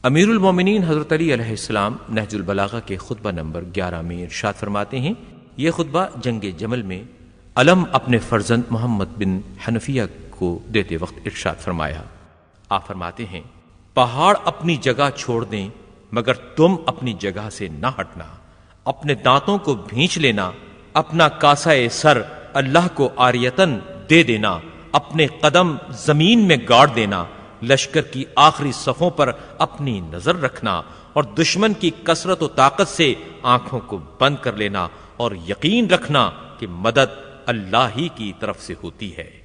امیر المومنین حضرت علی علیہ السلام نہج البلاغہ کے خطبہ نمبر 11 میں ارشاد فرماتے ہیں، یہ خطبہ جنگ جمل میں علم اپنے فرزند محمد بن حنفیہ کو دیتے وقت ارشاد فرمایا۔ آپ فرماتے ہیں، پہاڑ اپنی جگہ چھوڑ دیں مگر تم اپنی جگہ سے نہ ہٹنا، اپنے دانتوں کو بھینچ لینا، اپنا کاسہ سر اللہ کو عاریتن دے دینا، اپنے قدم زمین میں گاڑ دینا، لشکر کی آخری صفوں پر اپنی نظر رکھنا اور دشمن کی کثرت و طاقت سے آنکھوں کو بند کر لینا اور یقین رکھنا کہ مدد اللہ ہی کی طرف سے ہوتی ہے۔